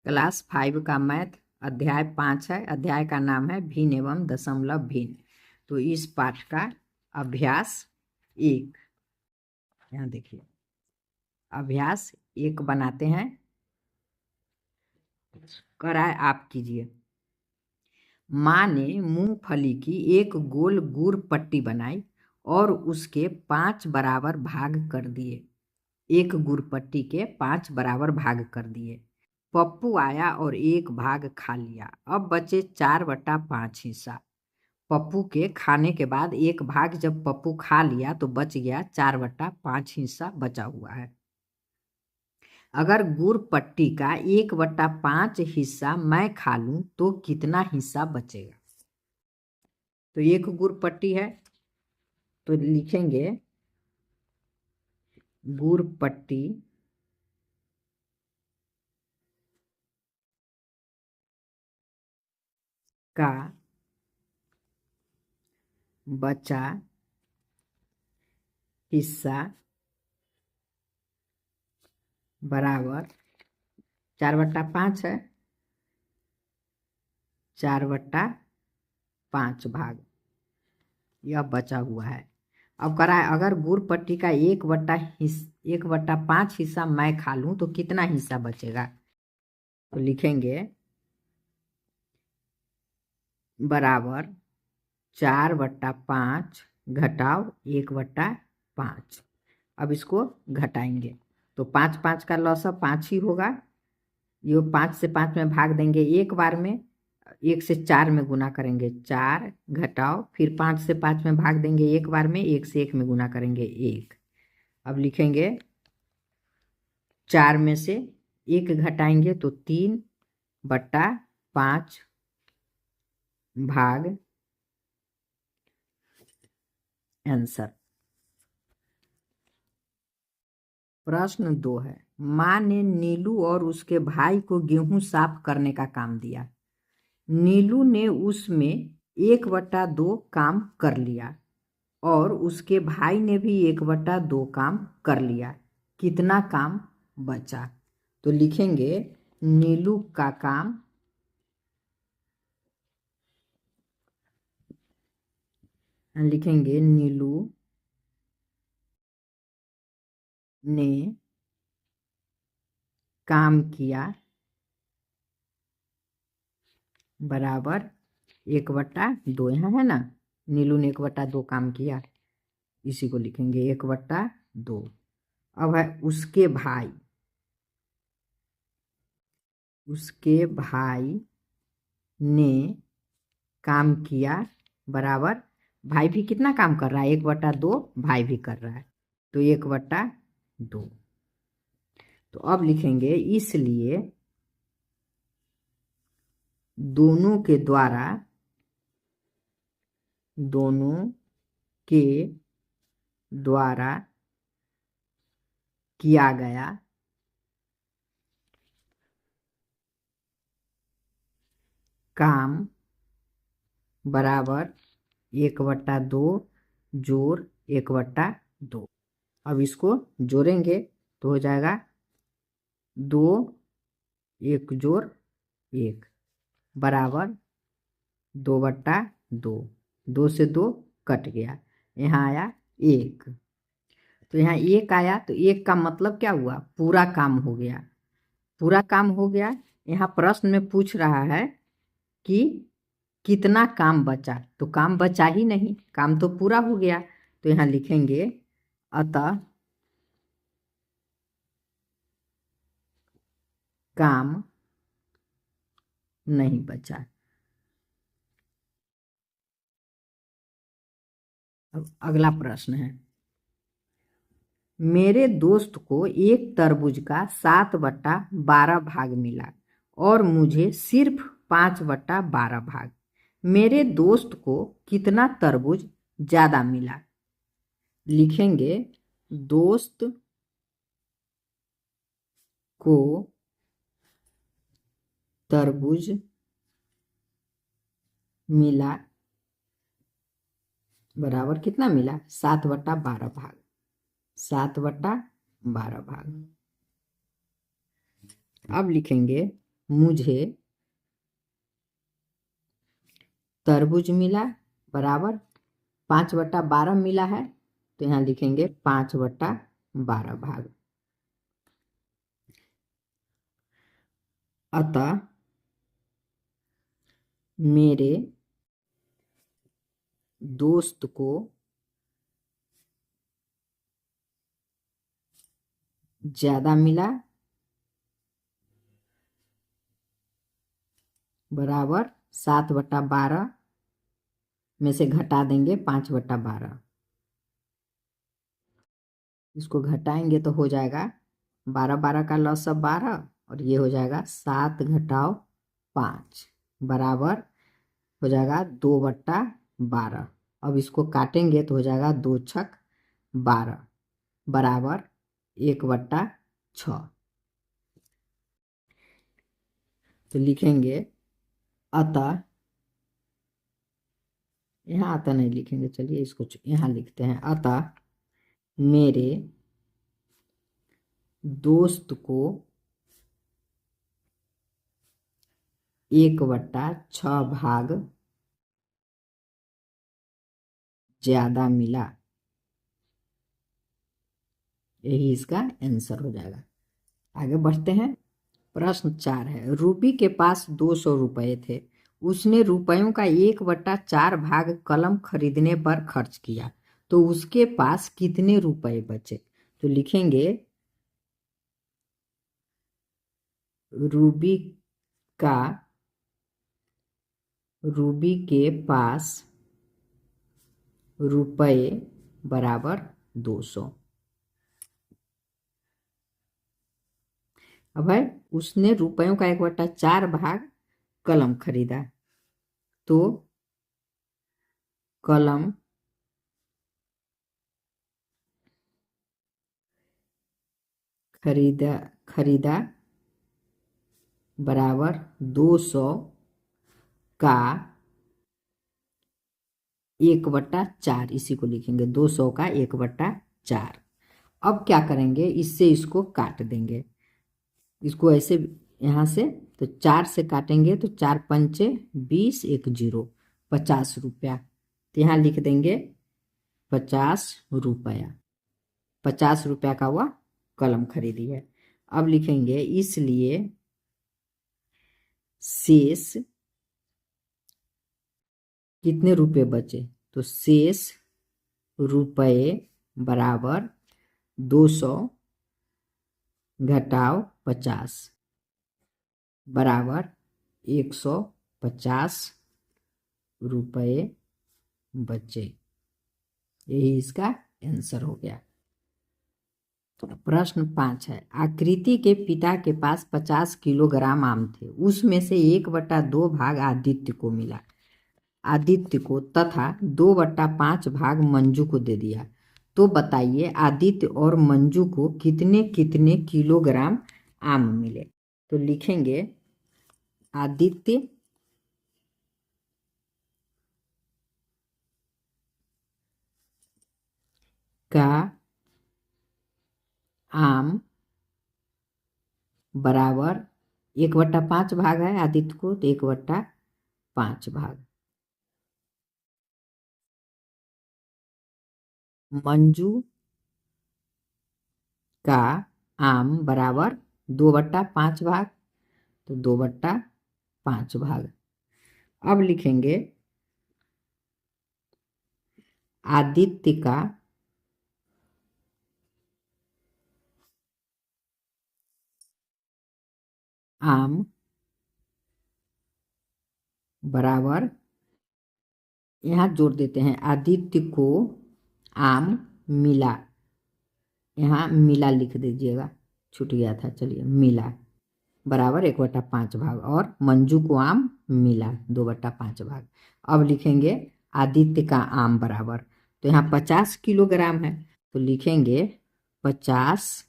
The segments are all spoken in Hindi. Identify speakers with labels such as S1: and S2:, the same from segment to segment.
S1: क्लास 5 का मैथ अध्याय 5 है। अध्याय का नाम है भिन्न एवं दशमलव भिन्न। तो इस पाठ का अभ्यास 1, यहाँ देखिए अभ्यास 1 बनाते हैं। कराए आप कीजिए। माँ ने मूंगफली की एक गोल गुड़ पट्टी बनाई और उसके 5 बराबर भाग कर दिए। एक गुड़ पट्टी के 5 बराबर भाग कर दिए। पप्पू आया और एक भाग खा लिया। अब बचे 4/5 हिस्सा। पप्पू के खाने के बाद एक भाग जब पप्पू खा लिया तो बच गया 4/5 हिस्सा बचा हुआ है। अगर गुड़ पट्टी का 1/5 हिस्सा मैं खा लूं तो कितना हिस्सा बचेगा? तो एक गुड़ पट्टी है तो लिखेंगे गुड़ पट्टी का बचा हिस्सा बराबर 4/5 है, 4/5 भाग यह बचा हुआ है। अब कराए अगर गुड़ पट्टी का 1/5 हिस्सा मैं खा लूं तो कितना हिस्सा बचेगा? तो लिखेंगे बराबर 4/5 घटाव 1/5। अब इसको घटाएंगे तो 5 5 का लॉस 5 ही होगा। ये 5 से 5 में भाग देंगे एक बार में, 1 से 4 में गुना करेंगे 4 घटाव, फिर 5 से 5 में भाग देंगे एक बार में, 1 से 1 में गुना करेंगे 1। अब लिखेंगे 4 में से 1 घटाएंगे तो 3/5 भाग आंसर। प्रश्न 2 है। माँ ने नीलू और उसके भाई को गेहूं साफ करने का काम दिया। नीलू ने उसमें 1/2 काम कर लिया और उसके भाई ने भी 1/2 काम कर लिया। कितना काम बचा? तो लिखेंगे नीलू का काम लिखेंगे नीलू ने काम किया बराबर 1/2। यहाँ है ना, नीलू ने 1/2 काम किया, इसी को लिखेंगे 1/2। अब है उसके भाई ने काम किया बराबर, भाई भी कितना काम कर रहा है? 1/2 भाई भी कर रहा है तो 1/2। तो अब लिखेंगे इसलिए दोनों के द्वारा किया गया काम बराबर 1/2 जोड़ 1/2। अब इसको जोड़ेंगे तो हो जाएगा 2 1 जोड़ 1 बराबर 2/2। 2 से 2 कट गया, यहाँ आया 1। तो यहाँ 1 आया तो 1 का मतलब क्या हुआ? पूरा काम हो गया। पूरा काम हो गया। यहाँ प्रश्न में पूछ रहा है कि कितना काम बचा, तो काम बचा ही नहीं, काम तो पूरा हो गया। तो यहाँ लिखेंगे अतः काम नहीं बचा। अब अगला प्रश्न है। मेरे दोस्त को एक तरबूज का 7/12 भाग मिला और मुझे सिर्फ 5/12 भाग। मेरे दोस्त को कितना तरबूज ज्यादा मिला? लिखेंगे दोस्त को तरबूज मिला बराबर कितना मिला? 7/12 भाग। 7/12 भाग। अब लिखेंगे मुझे तरबूज मिला बराबर 5/12 मिला है, तो यहाँ लिखेंगे 5/12 भाग। अतः मेरे दोस्त को ज्यादा मिला बराबर 7/12 में से घटा देंगे 5/12। इसको घटाएंगे तो हो जाएगा 12 का लसागु 12 और ये हो जाएगा 7 घटाओ 5 बराबर हो जाएगा 2/12। अब इसको काटेंगे तो हो जाएगा 2×6=12 बराबर 1/6। तो लिखेंगे अतः, यहाँ अतः नहीं लिखेंगे, चलिए इसको यहाँ लिखते हैं। अतः मेरे दोस्त को 1/6 भाग ज्यादा मिला। यही इसका आंसर हो जाएगा। आगे बढ़ते हैं। प्रश्न 4 है, रूबी के पास 200 रुपये थे। उसने रुपयों का 1/4 भाग कलम खरीदने पर खर्च किया, तो उसके पास कितने रुपए बचे? तो लिखेंगे रूबी के पास रुपये बराबर 200। अब है, उसने रुपयों का 1/4 भाग कलम खरीदा, तो कलम खरीदा बराबर 200 का 1/4, इसी को लिखेंगे 200 का 1/4। अब क्या करेंगे, इससे इसको काट देंगे। इसको ऐसे यहाँ से तो 4 से काटेंगे तो 4×5 = 20, 1 0 50 रुपया। तो यहाँ लिख देंगे 50 रुपया। 50 रुपया का वह कलम खरीदी है। अब लिखेंगे इसलिए शेष कितने रुपए बचे? तो शेष रुपये बराबर 200 घटाओ 50 बराबर 150 रुपये बचे। यही इसका आंसर हो गया। प्रश्न 5 है, आकृति के पिता के पास 50 किलोग्राम आम थे। उसमें से 1/2 भाग आदित्य को मिला, आदित्य को, तथा 2/5 भाग मंजू को दे दिया। तो बताइए आदित्य और मंजू को कितने कितने किलोग्राम आम मिले? तो लिखेंगे आदित्य का आम बराबर 1/5 भाग है आदित्य को, तो 1/5 भाग। मंजू का आम बराबर 2/5 भाग, तो 2/5 भाग। अब लिखेंगे आदित्य का आम बराबर, यहाँ जोड़ देते हैं, आदित्य को आम मिला, यहाँ मिला लिख दीजिएगा, छूट गया था, चलिए मिला बराबर 1/5 भाग, और मंजू को आम मिला 2/5 भाग। अब लिखेंगे आदित्य का आम बराबर, तो यहाँ 50 किलोग्राम है, तो लिखेंगे 50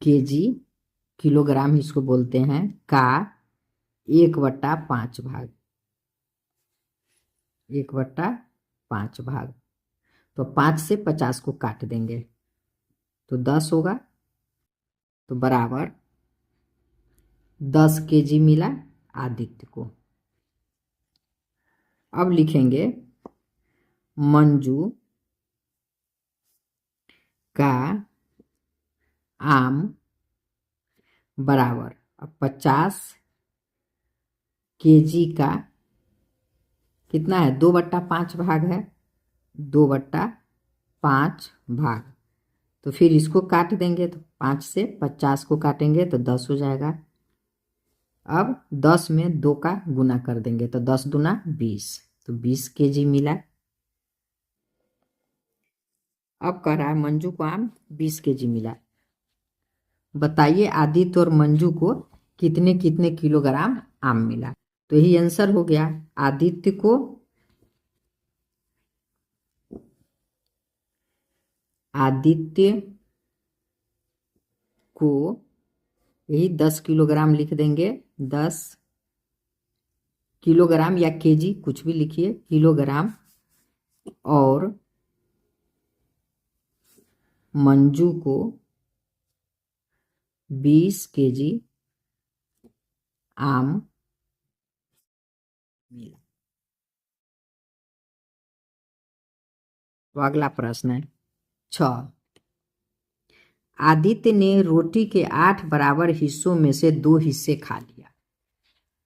S1: केजी, किलोग्राम इसको बोलते हैं, का 1/5 भाग, 1/5 भाग। तो 5 से 50 को काट देंगे तो 10 होगा, तो बराबर 10 केजी मिला आदित्य को। अब लिखेंगे मंजू का आम बराबर, अब 50 केजी का कितना है, 2/5 भाग है, 2/5 भाग। तो फिर इसको काट देंगे, तो 5 से 50 को काटेंगे तो 10 हो जाएगा। अब 10 में 2 का गुना कर देंगे तो 10 दूना 20, तो 20 केजी मिला। अब कह रहा है मंजू को आम 20 केजी मिला, बताइए आदित्य और मंजू को कितने कितने किलोग्राम आम मिला। तो यही आंसर हो गया। आदित्य को यही 10 किलोग्राम लिख देंगे, 10 किलोग्राम या केजी कुछ भी लिखिए, किलोग्राम। और मंजू को 20 केजी आम मिला। तो अगला प्रश्न है 6। आदित्य ने रोटी के 8 बराबर हिस्सों में से 2 हिस्से खा लिया।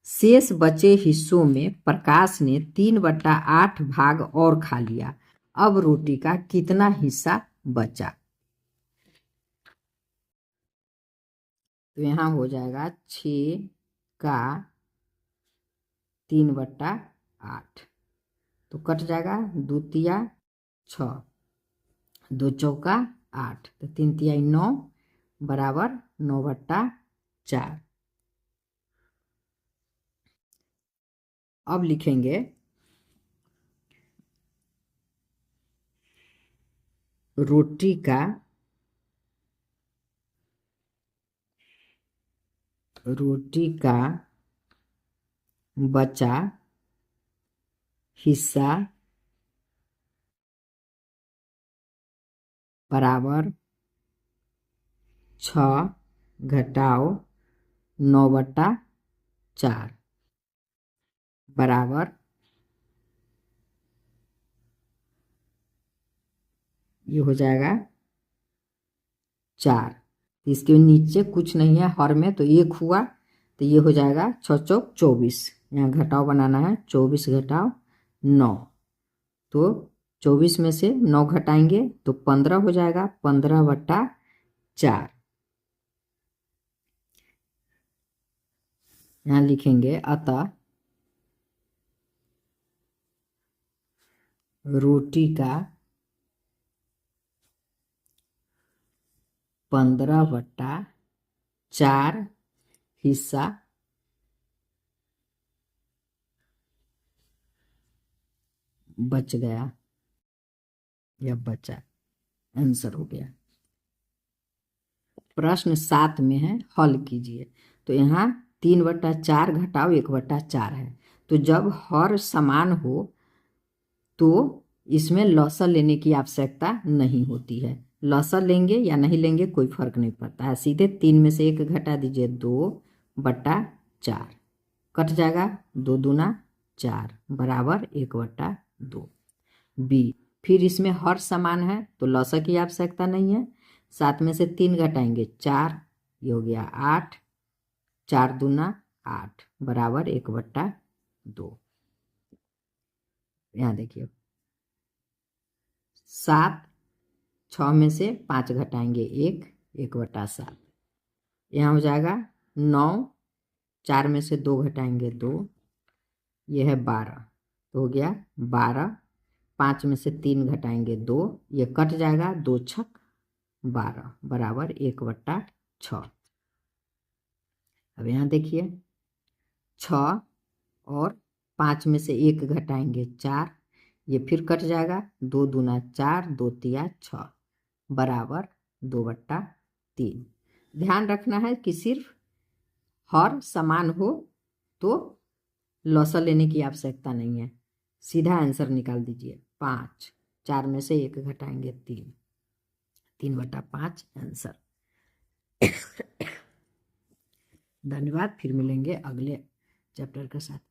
S1: शेष बचे हिस्सों में प्रकाश ने 3/8 भाग और खा लिया। अब रोटी का कितना हिस्सा बचा। तो यहाँ हो जाएगा 6 का 3/8, तो कट जाएगा 2 तिया 6, 2 चौका 8, तो 3 तिया 9 बराबर 9/4। अब लिखेंगे रोटी का बचा हिस्सा बराबर 6 घटाओ 9/4 बराबर, ये हो जाएगा 4। इसके नीचे कुछ नहीं है हर में, तो 1 हुआ, तो ये हो जाएगा 6 चौक 24। यहाँ घटाव बनाना है, 24 घटाव 9, तो 24 में से 9 घटाएंगे तो 15 हो जाएगा, 15/4। यहाँ लिखेंगे अतः रोटी का 15/4 हिस्सा बच गया या बचा, आंसर हो गया। प्रश्न 7 में है, हल कीजिए। तो यहाँ 3/4 घटाव 1/4 है, तो जब हर समान हो तो इसमें लॉसर लेने की आवश्यकता नहीं होती है। लॉसर लेंगे या नहीं लेंगे कोई फर्क नहीं पड़ता है, सीधे 3 में से 1 घटा दीजिए, 2/4 कट जाएगा, 2 दूना 4 बराबर 1/2। बी, फिर इसमें हर समान है तो लॉसर की आवश्यकता नहीं है, 7 में से 3 घटाएंगे 4, ये हो गया 8, 4 दूना 8 बराबर 1/2। यहाँ देखिए 7, 6 में से 5 घटाएंगे 1, 1/7। यहाँ हो जाएगा 9, 4 में से 2 घटाएंगे 2, यह है 12, तो हो गया 12, 5 में से 3 घटाएंगे 2, ये कट जाएगा, 2 छक 12 बराबर 1/6। अब यहाँ देखिए 6 और 5 में से 1 घटाएंगे 4, ये फिर कट जाएगा, 2 दूना 4, 2 तिया 6 बराबर 2/3। ध्यान रखना है कि सिर्फ हर समान हो तो लॉसर लेने की आवश्यकता नहीं है, सीधा आंसर निकाल दीजिए 5, 4 में से 1 घटाएंगे 3, 3/5 आंसर। धन्यवाद। फिर मिलेंगे अगले चैप्टर के साथ।